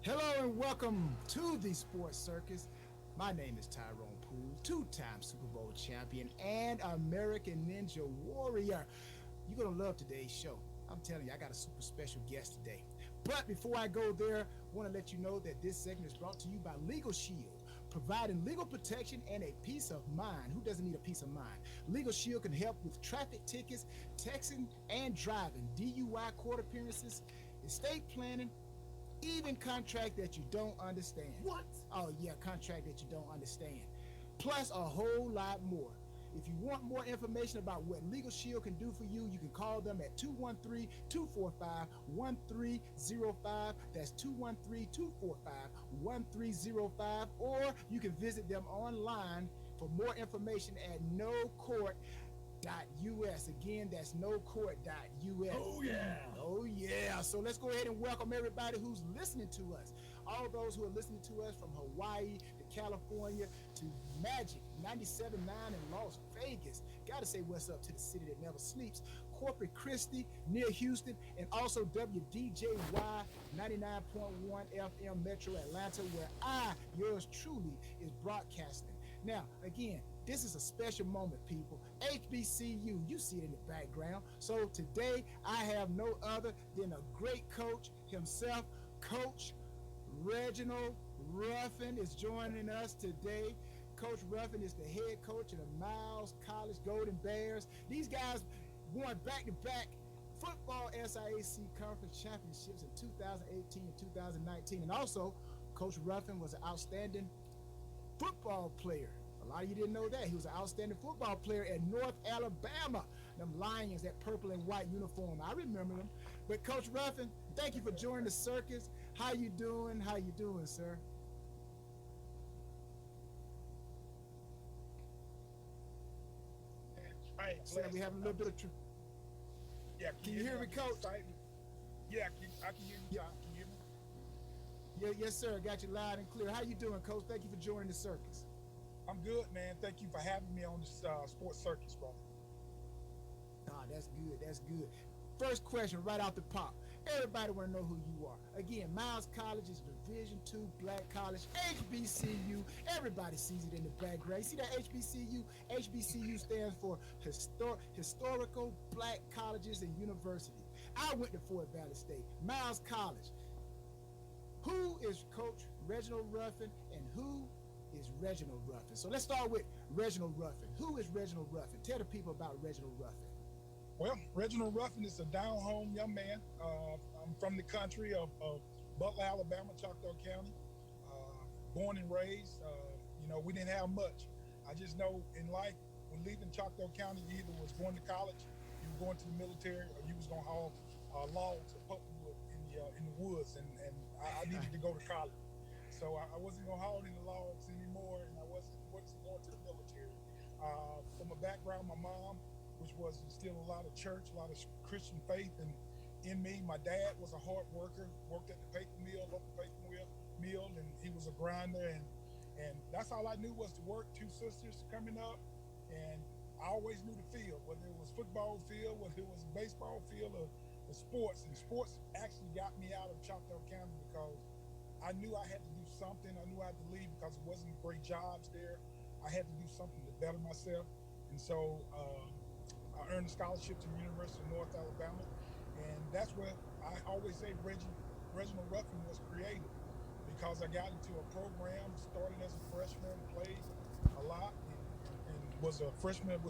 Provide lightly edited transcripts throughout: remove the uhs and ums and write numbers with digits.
Hello and welcome to the Sports Circus. My name is Tyrone Poole, two-time Super Bowl champion and American Ninja Warrior. You're going to love today's show. I'm telling you, I got a super special guest today. But before I go there, I want to let you know that this segment is brought to you by Legal Shield, providing legal protection and a peace of mind. Who doesn't need a peace of mind? Legal Shield can help with traffic tickets, texting and driving, DUI court appearances, estate planning, even contract that you don't understand. What? Oh, yeah, contract that you don't understand. Plus a whole lot more. If you want more information about what Legal Shield can do for you, you can call them at 213-245-1305. That's 213-245-1305. Or you can visit them online for more information at nocourt.us. Again, that's nocourt.us. Oh, yeah. Oh, yeah. So let's go ahead and welcome everybody who's listening to us. All those who are listening to us from Hawaii to California to Magic 97.9 in Las Vegas. Got to say what's up to the city that never sleeps. Corpus Christi near Houston, and also WDJY 99.1 FM Metro Atlanta, where yours truly, is broadcasting. Now, again, this is a special moment, people. HBCU, you see it in the background. So today, I have no other than a great coach himself, Coach Reginald Ruffin is joining us today. Coach Ruffin is the head coach of the Miles College Golden Bears. These guys won back-to-back football SIAC conference championships in 2018 and 2019. And also, Coach Ruffin was an outstanding football player. A lot of you didn't know that. He was an outstanding football player at North Alabama. Them Lions, that purple and white uniform. I remember them. But Coach Ruffin, thank you for joining the circus. How you doing? How you doing, sir? Hey, Sir, we have a little bit of Yeah, can you hear me, Coach? Yeah, I can hear you. Can you hear me? Yeah, yes, sir. Got you loud and clear. How you doing, Coach? Thank you for joining the circus. I'm good, man. Thank you for having me on this sports circus, brother. That's good. That's good. First question right off the pop. Everybody want to know who you are. Again, Miles College is Division II Black College, HBCU. Everybody sees it in the background. You see that HBCU? HBCU stands for Historical Black Colleges and Universities. I went to Fort Valley State. Miles College. Who is Coach Reginald Ruffin and who is Reginald Ruffin? So let's start with Reginald Ruffin. Who is Reginald Ruffin? Tell the people about Reginald Ruffin. Well, Reginald Ruffin is a down-home young man. I'm from the country of Butler, Alabama, Choctaw County. Born and raised. We didn't have much. I just know in life, when leaving Choctaw County, you either was going to college, you were going to the military, or you was going to haul logs or pulpwood in the woods. And I needed to go to college. So I wasn't going to haul any logs anymore, and I wasn't going to the military. From a background, my mom, which was instill a lot of church, a lot of Christian faith in me. My dad was a hard worker, worked at the paper mill, local paper mill, and he was a grinder. And that's all I knew was to work. Two sisters coming up, and I always knew the field, whether it was football field, whether it was baseball field, or sports. And sports actually got me out of Choctaw County because I knew I had to do something. I knew I had to leave because it wasn't great jobs there. I had to do something to better myself. And so I earned a scholarship to the University of North Alabama. And that's where I always say Reginald Ruffin was created, because I got into a program, started as a freshman, played a lot, and was freshman of the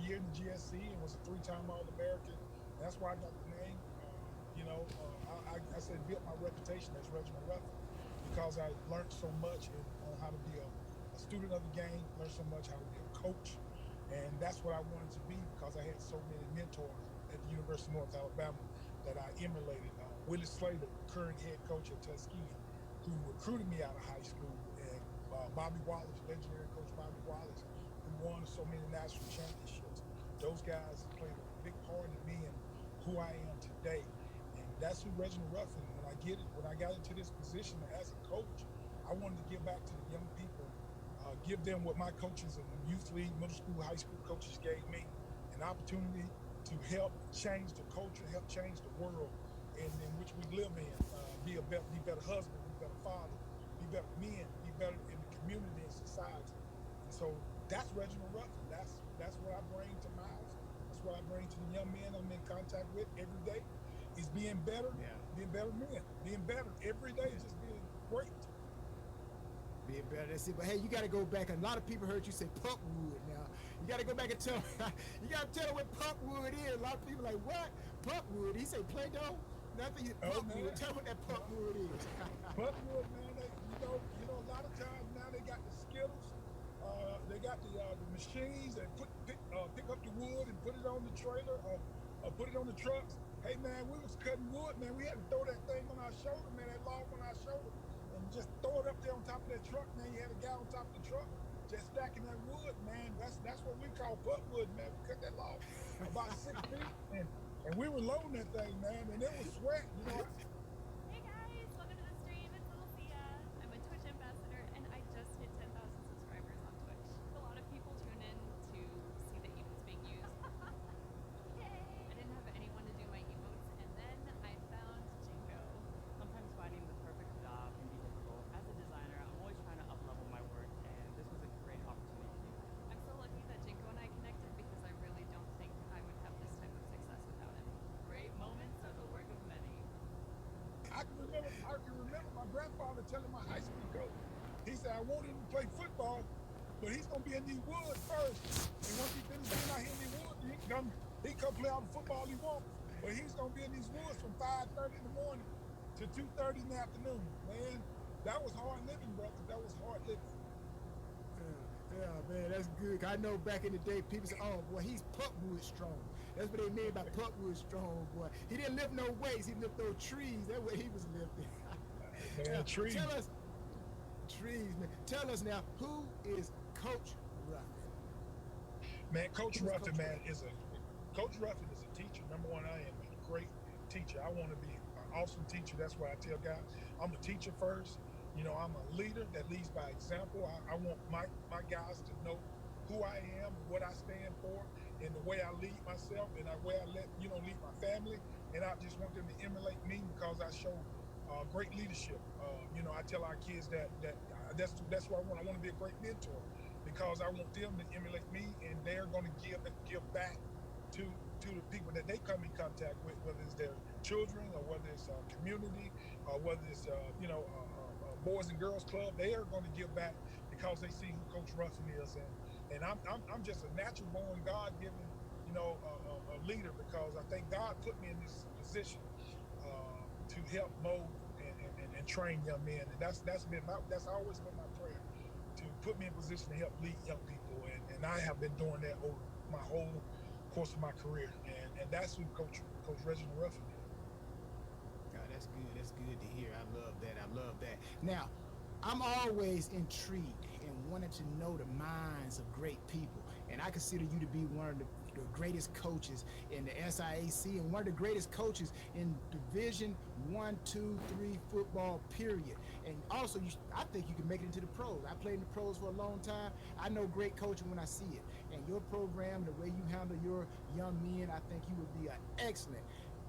year in the GSC, and was a three-time All-American. That's why I got the name. I said built my reputation as Reginald Ruffin because I learned so much on how to be a student of the game, learned so much how to be a coach. And that's what I wanted to be because I had so many mentors at the University of North Alabama that I emulated. Willie Slater, current head coach at Tuskegee, who recruited me out of high school, and Bobby Wallace, legendary coach Bobby Wallace, who won so many national championships. Those guys played a big part in me and who I am today. And that's who Reginald Ruffin. When I got into this position as a coach, I wanted to give back to the young people. Give them what my coaches in the youth league, middle school, high school coaches gave me, an opportunity to help change the culture, help change the world in which we live in, be better husband, be better fathers, be better men, be better in the community and society. And so that's Reginald Ruffin. That's what I bring to my house. That's what I bring to the young men I'm in contact with every day. Is being better, Yeah. being better men, being better every day, Yeah. just being great. Being better, that's it. But hey, you got to go back. A lot of people heard you say Punkwood. Now you got to go back and tell. You got to tell them what Punkwood is. A lot of people like, what Punkwood? He say Play-Doh. Nothing. Oh Punkwood. man, Tell them what that Punkwood is. Buckwood, man. A lot of times now they got the skittles. They got the machines that pick up the wood and put it on the trailer or put it on the trucks. Hey man, we was cutting wood, man. We had to throw that thing on our shoulder, man. That log on our shoulder, and just throw it up there on top of that truck, man. You had a guy on top of the truck just stacking that wood, man. That's what we call buckwood, man. We cut that log about 6 feet, and we were loading that thing, man, and it was sweat, you know. Hey guys, welcome to the stream. It's Little Sia. I'm a Twitch ambassador and I just hit 10,000 subscribers on Twitch. A lot of people tune in to see the emotes being used. Yay! I didn't have anyone to do my emotes and then I found Jingo. Sometimes finding the perfect job can be difficult. As a designer, I'm always trying to up-level my work, and this was a great opportunity to do that. I'm so lucky that Jingo and I connected because I really don't think I would have this type of success without him. Great moments are the work of many. I can remember my grandfather telling my high school coach, he said, I want him to play football, but he's gonna be in these woods first. And once he finishes being out here in these woods, he can come play all the football he wants. But he's gonna be in these woods from 5:30 in the morning to 2:30 in the afternoon. Man, that was hard living, brother. That was hard living. Yeah, man, that's good. I know back in the day, people say, "Oh boy, he's Punkwood strong." That's what they mean by Punkwood strong, boy. He didn't lift no weights. He lifted those trees. That's what he was lifting. Man, trees. Tell us, trees, man. Tell us now, who is Coach Ruffin? Man, Coach Who's Ruffin, Coach man, Coach Ruffin is a teacher. Number one, I am a great teacher. I want to be an awesome teacher. That's why I tell guys, I'm a teacher first. You know, I'm a leader that leads by example. I want my guys to know who I am, what I stand for, and the way I lead myself, and the way I lead my family. And I just want them to emulate me because I show great leadership. I tell our kids that's what I want. I want to be a great mentor because I want them to emulate me, and they're going to give back to the people that they come in contact with, whether it's their children or whether it's community or whether it's Boys and Girls Club. They are going to give back because they see who Coach Ruffin is, and I'm just a natural born, God-given, a leader because I think God put me in this position to help mold and train young men, and that's always been my prayer, to put me in position to help lead young people, and I have been doing that over my whole course of my career, and that's who Coach Reginald Ruffin is. God, that's good. That's good to hear. I love that. I love that. Now, I'm always intrigued and wanting to know the minds of great people. And I consider you to be one of the greatest coaches in the SIAC and one of the greatest coaches in Division 1, 2, 3 football, period. And also, I think you can make it into the pros. I played in the pros for a long time. I know great coaching when I see it. And your program, the way you handle your young men, I think you would be an excellent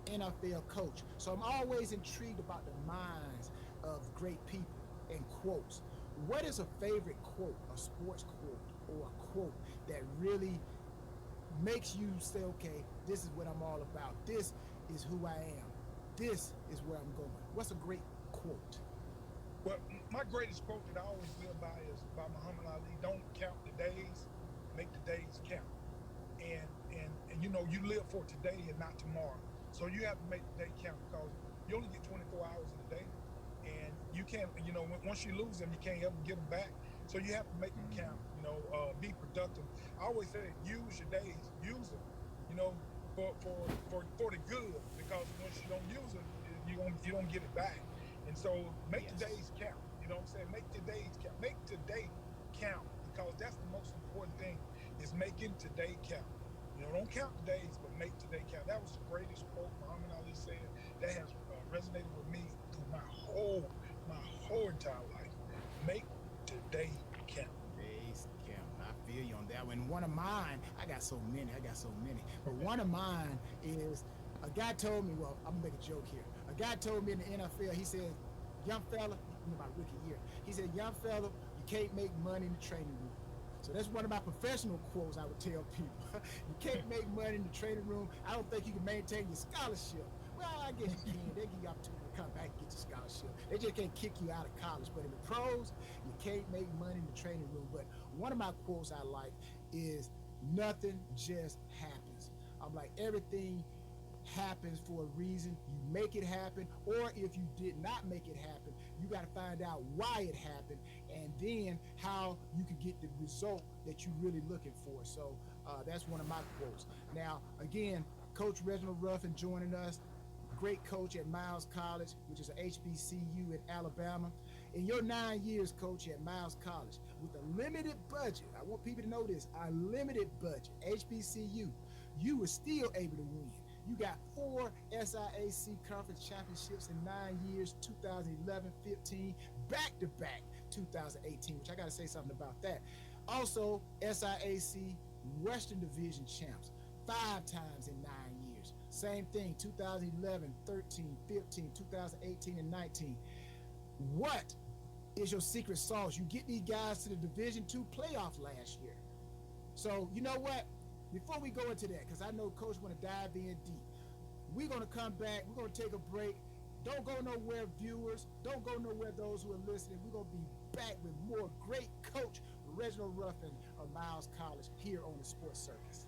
NFL coach. So I'm always intrigued about the minds of great people and quotes. What is a favorite quote, a sports quote, or a quote that really makes you say, okay, this is what I'm all about. This is who I am. This is where I'm going. What's a great quote? Well, my greatest quote that I always live by is by Muhammad Ali: "Don't count the days, make the days count." And you live for today and not tomorrow. So you have to make the day count because you only get 24 hours in a day, and you can't. Once you lose them, you can't ever get them back. So you have to make them count. Be productive. I always say, use your days, use them. For the good, because once you don't use them, you don't get it back. And so make the days count. You know what I'm saying? Make the days count. Make today count, because that's the most important thing, is making today count. Don't count the days, but make today count. That was the greatest quote Muhammad Ali said. That has resonated with me through my whole entire life. Make today count. Days count. I feel you on that one. One of mine, I got so many. But one of mine is, a guy told me, well, I'm gonna make a joke here. A guy told me in the NFL, he said, young fella, my rookie year. He said, young fella, you can't make money in the training room. So that's one of my professional quotes I would tell people. You can't make money in the training room. I don't think you can maintain your scholarship. Well, I guess you can. They give you opportunity to come back and get your scholarship. They just can't kick you out of college. But in the pros, you can't make money in the training room. But one of my quotes I like is, nothing just happens. I'm like, everything happens for a reason. You make it happen, or if you did not make it happen, you got to find out why it happened, and then how you can get the result that you're really looking for. So that's one of my quotes. Now, again, Coach Reginald Ruffin joining us, great coach at Miles College, which is an HBCU in Alabama. In your 9 years, Coach, at Miles College, with a limited budget, I want people to know this, a limited budget, HBCU, you were still able to win. You got 4 SIAC conference championships in 9 years, 2011, 15, back-to-back 2018, which I got to say something about that. Also, SIAC Western Division champs 5 times in 9 years. Same thing, 2011, 13, 15, 2018, and 19. What is your secret sauce? You get these guys to the Division II playoff last year. So, you know what? Before we go into that, because I know Coach want to dive in deep, we're going to come back. We're going to take a break. Don't go nowhere, viewers. Don't go nowhere, those who are listening. We're going to be back with more great Coach Reginald Ruffin of Miles College here on the Sports Circus.